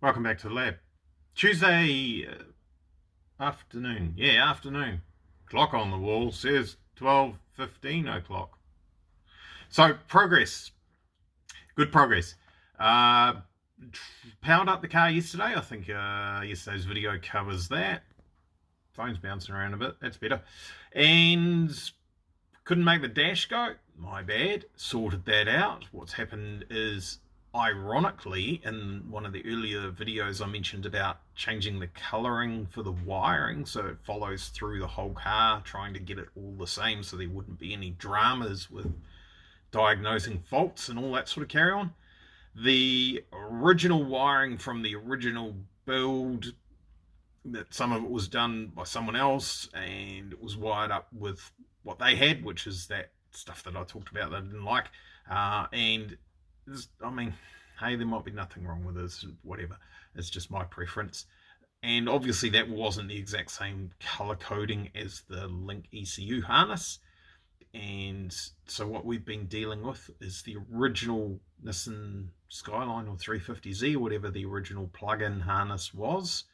Welcome back to the lab. Tuesday afternoon. Yeah, afternoon. Clock on the wall says 12:15 o'clock. So, progress. Good progress. Powered up the car yesterday. I think yesterday's video covers that. Phone's bouncing around a bit. That's better. And couldn't make the dash go. My bad. Sorted that out. What's happened is, ironically, in one of the earlier videos I mentioned about changing the colouring for the wiring so it follows through the whole car, trying to get it all the same so there wouldn't be any dramas with diagnosing faults and all that sort of carry on. The original wiring from the original build, that some of it was done by someone else and it was wired up with what they had, which is that stuff that I talked about that I didn't like. And I mean, hey, there might be nothing wrong with this, whatever. It's just my preference. And obviously that wasn't the exact same color coding as the Link ECU harness. And so what we've been dealing with is the original Nissan Skyline or 350Z, or whatever the original plug-in harness was.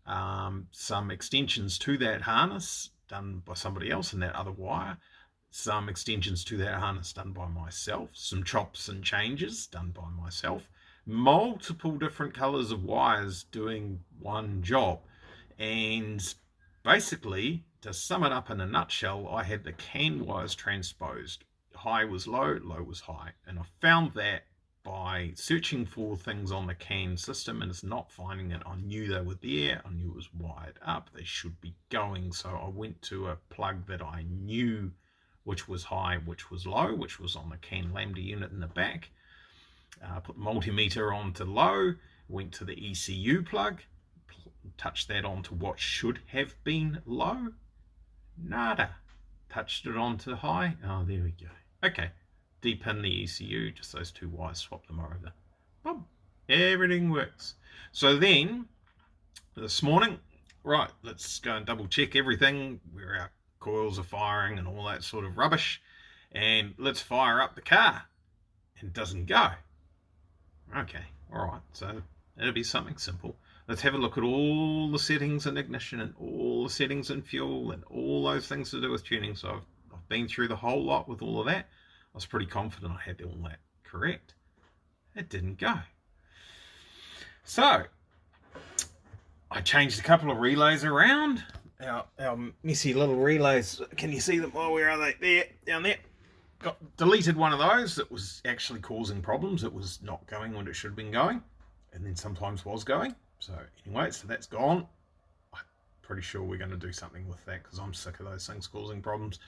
Some extensions to that harness done by somebody else in that other wire, some extensions to that harness done by myself, some chops and changes done by myself, multiple different colors of wires doing one job. And basically, to sum it up in a nutshell, I had the CAN wires transposed. High was low, low was high. And I found that by searching for things on the CAN system and it's not finding it. I knew they were there. I knew it was wired up. They should be going. So I went to a plug that I knew which was high, which was low, which was on the CAN lambda unit in the back. Put the multimeter on to low, went to the ECU plug, touched that onto what should have been low. Nada. Touched it onto high. Oh, there we go. Okay. Depin the ECU, just those two wires, swap them over. Boom. Everything works. So then, this morning, right, let's go and double check everything, where our coils are firing and all that sort of rubbish. And let's fire up the car. And it doesn't go. Okay, alright, so it'll be something simple. Let's have a look at all the settings in ignition and all the settings in fuel and all those things to do with tuning. So I've been through the whole lot with all of that. I was pretty confident I had all that correct. It didn't go. So I changed a couple of relays around. Our messy little relays, can you see them? Oh, where are they? There, down there. Got deleted one of those that was actually causing problems. It was not going when it should have been going, and then sometimes was going. So anyway, so that's gone. I'm pretty sure we're going to do something with that because I'm sick of those things causing problems.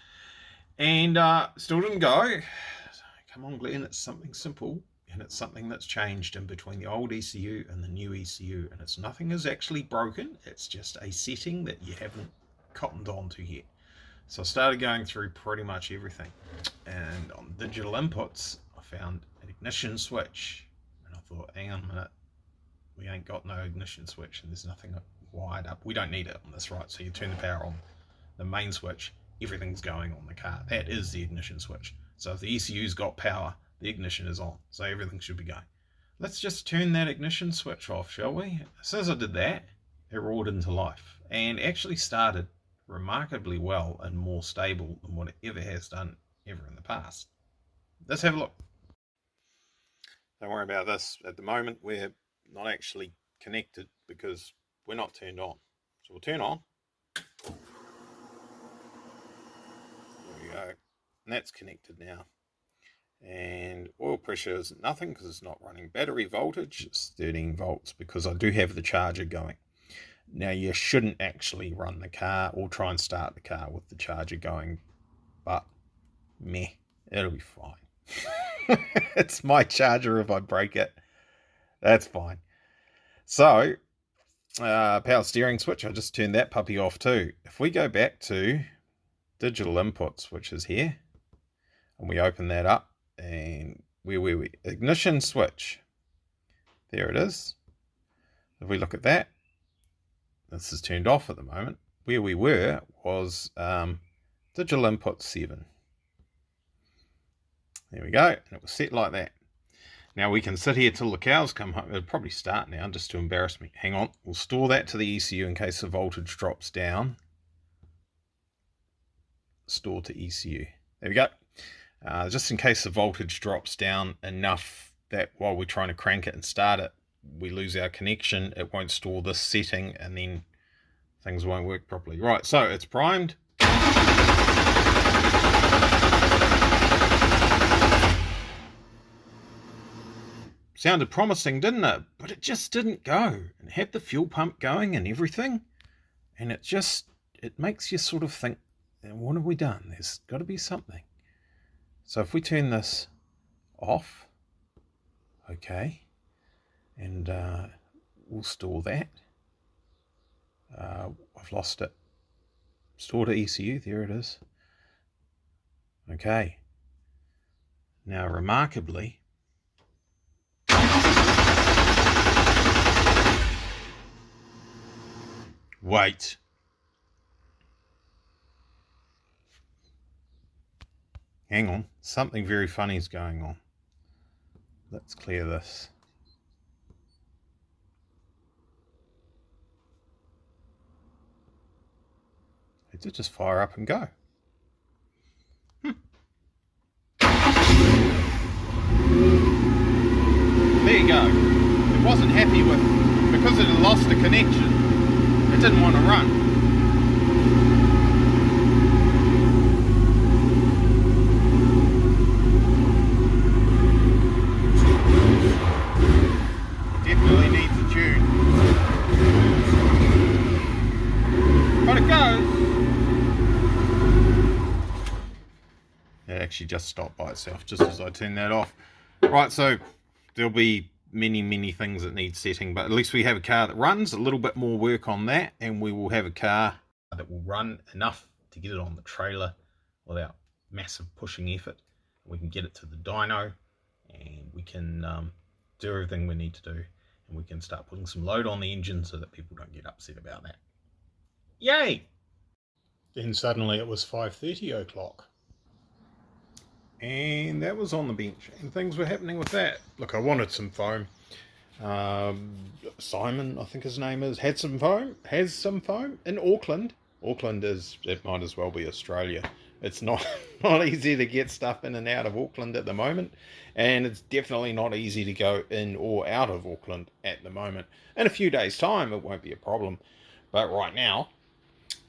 And still didn't go. Come on, Glenn, it's something simple, and it's something that's changed in between the old ECU and the new ECU, and it's nothing is actually broken. It's just a setting that you haven't cottoned on to yet. So I started going through pretty much everything, and on digital inputs I found an ignition switch, and I thought, hang on a minute, we ain't got no ignition switch and there's nothing wired up. We don't need it on this, right? So you turn the power on, the main switch, everything's going on the car. That is the ignition switch. So if the ECU's got power, the ignition is on, so everything should be going. Let's just turn that ignition switch off, shall we? As soon as I did that, it roared into life and actually started remarkably well and more stable than what it ever has done ever in the past. Let's have a look. Don't worry about this. At the moment, we're not actually connected because we're not turned on. So we'll turn on. There we go. And that's connected now. And oil pressure is nothing because it's not running. Battery voltage is 13 volts because I do have the charger going. Now, you shouldn't actually run the car or try and start the car with the charger going, but meh, it'll be fine. It's my charger. If I break it, that's fine. So, power steering switch, I just turned that puppy off too. If we go back to digital inputs, which is here, and we open that up, and where ignition switch, there it is. If we look at that, this is turned off at the moment. Where we were was digital input 7. There we go, and it was set like that. Now we can sit here till the cows come home. It'll probably start now just to embarrass me. Hang on, we'll store that to the ECU in case the voltage drops down. Store to ECU. There we go. Just in case the voltage drops down enough that while we're trying to crank it and start it, we lose our connection, it won't store this setting and then things won't work properly. Right, so it's primed. Sounded promising, didn't it? But it just didn't go. It had the fuel pump going and everything, and it makes you sort of think, what have we done? There's got to be something. So if we turn this off, okay, and we'll store that. I've lost it. Store to ECU, there it is. Okay. Now, remarkably, wait. Hang on. Something very funny is going on. Let's clear this. It did just fire up and go. There you go. It wasn't happy with, because it had lost the connection, it didn't want to run. Definitely needs a tune. But it goes. It actually just stopped by itself just as I turned that off. Right, so there'll be many things that need setting, but at least we have a car that runs. A little bit more work on that, and we will have a car that will run enough to get it on the trailer without massive pushing effort. We can get it to the dyno, and we can do everything we need to do, and we can start putting some load on the engine so that people don't get upset about that. Yay! Then suddenly it was 5:30 o'clock. And that was on the bench, and things were happening with that. Look, I wanted some foam. Simon, I think his name is, has some foam in Auckland. Auckland it might as well be Australia. It's not easy to get stuff in and out of Auckland at the moment, and it's definitely not easy to go in or out of Auckland at the moment. In a few days' time, it won't be a problem, but right now,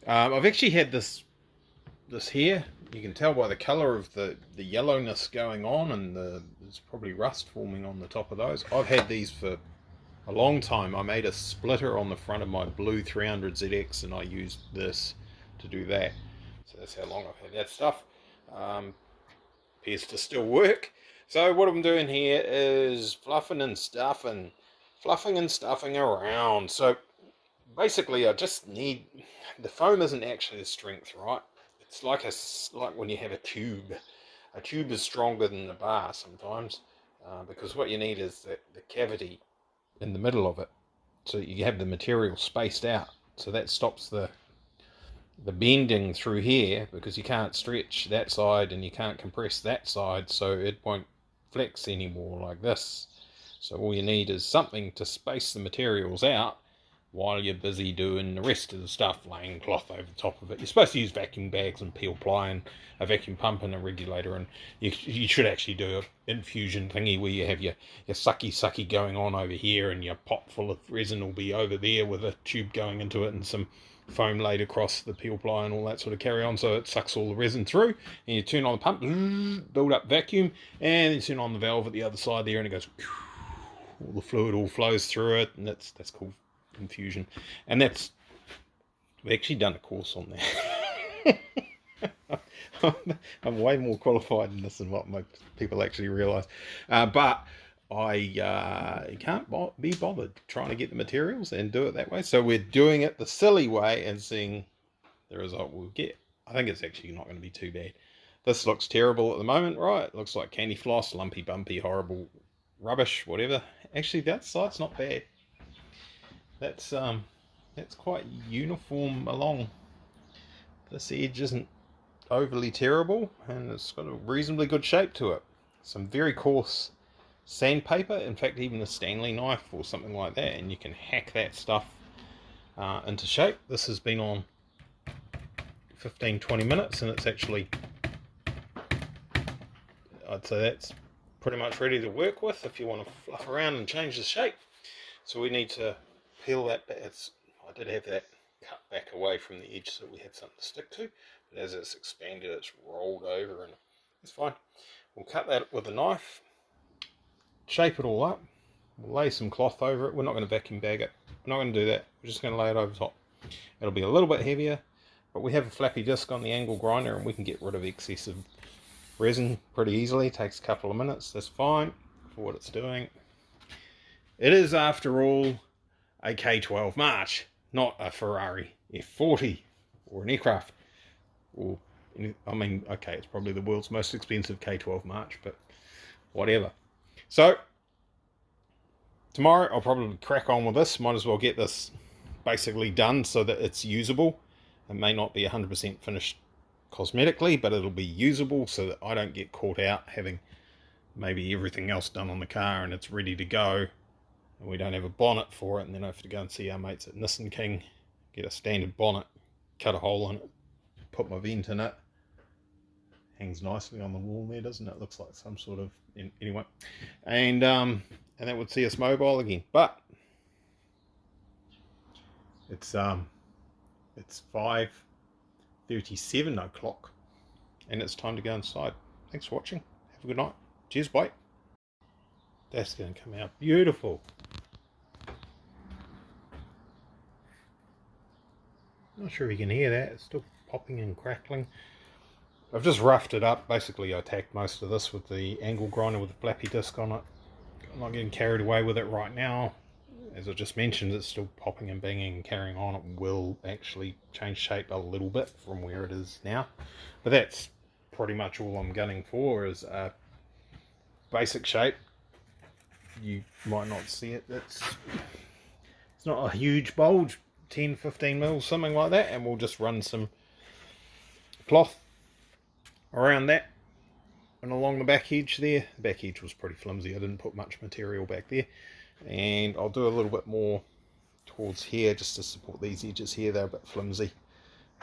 I've actually had this here. You can tell by the colour of the yellowness going on, and there's probably rust forming on the top of those. I've had these for a long time. I made a splitter on the front of my blue 300ZX, and I used this to do that. So that's how long I've had that stuff. Appears to still work. So what I'm doing here is fluffing and stuffing around. So basically I just need, the foam isn't actually the strength, right? It's like when you have a tube. A tube is stronger than the bar sometimes, because what you need is the cavity in the middle of it, so you have the material spaced out. So that stops the bending through here, because you can't stretch that side and you can't compress that side, so it won't flex anymore like this. So all you need is something to space the materials out while you're busy doing the rest of the stuff, laying cloth over the top of it. You're supposed to use vacuum bags and peel ply and a vacuum pump and a regulator, and you should actually do an infusion thingy where you have your sucky going on over here, and your pot full of resin will be over there with a tube going into it and some foam laid across the peel ply and all that sort of carry on, so it sucks all the resin through. And you turn on the pump, build up vacuum, and you turn on the valve at the other side there, and it goes, all the fluid all flows through it, and that's called infusion. And we've actually done a course on that. I'm way more qualified in this than what most people actually realise, but I can't be bothered trying to get the materials and do it that way, so we're doing it the silly way and seeing the result we'll get. I think it's actually not going to be too bad. This looks terrible at the moment, right? It looks like candy floss, lumpy, bumpy, horrible rubbish, whatever. Actually, that side's not bad. That's quite uniform along. This edge isn't overly terrible, and it's got a reasonably good shape to it. Some very coarse sandpaper, in fact even a Stanley knife or something like that, and you can hack that stuff into shape. This has been on 15-20 minutes and it's actually, I'd say that's pretty much ready to work with if you want to fluff around and change the shape. So we need to peel that back. I did have that cut back away from the edge so we had something to stick to, but as it's expanded it's rolled over and it's fine. We'll cut that with a knife, shape it all up, we'll lay some cloth over it. We're not going to vacuum bag it, we're not going to do that, we're just going to lay it over top. It'll be a little bit heavier, but we have a flappy disc on the angle grinder and we can get rid of excessive resin pretty easily. It takes a couple of minutes, that's fine for what it's doing. It is, after all, a K12 March, not a Ferrari F40 or an aircraft. Or, I mean, okay, it's probably the world's most expensive K12 March, but whatever. So, tomorrow I'll probably crack on with this. Might as well get this basically done so that it's usable. It may not be 100% finished cosmetically, but it'll be usable so that I don't get caught out having maybe everything else done on the car and it's ready to go and we don't have a bonnet for it, and then I have to go and see our mates at Nissan King, get a standard bonnet, cut a hole in it, put my vent in it. Hangs nicely on the wall there, doesn't it? Looks like some sort of, anyway, and that would see us mobile again. But it's 5:37 o'clock and it's time to go inside. Thanks for watching, have a good night, cheers, bye. That's going to come out beautiful. Not sure if you can hear that, it's still popping and crackling. I've just roughed it up. Basically I tacked most of this with the angle grinder with the flappy disc on it. I'm not getting carried away with it right now. As I just mentioned, it's still popping and banging and carrying on. It will actually change shape a little bit from where it is now. But that's pretty much all I'm gunning for, is a basic shape. You might not see it. It's not a huge bulge, 10-15 mils, something like that, and we'll just run some cloth around that and along the back edge there. The back edge was pretty flimsy, I didn't put much material back there, and I'll do a little bit more towards here just to support these edges here. They're a bit flimsy,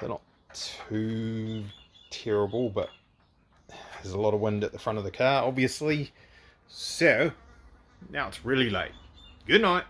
they're not too terrible, but there's a lot of wind at the front of the car obviously. So now it's really late. Good night.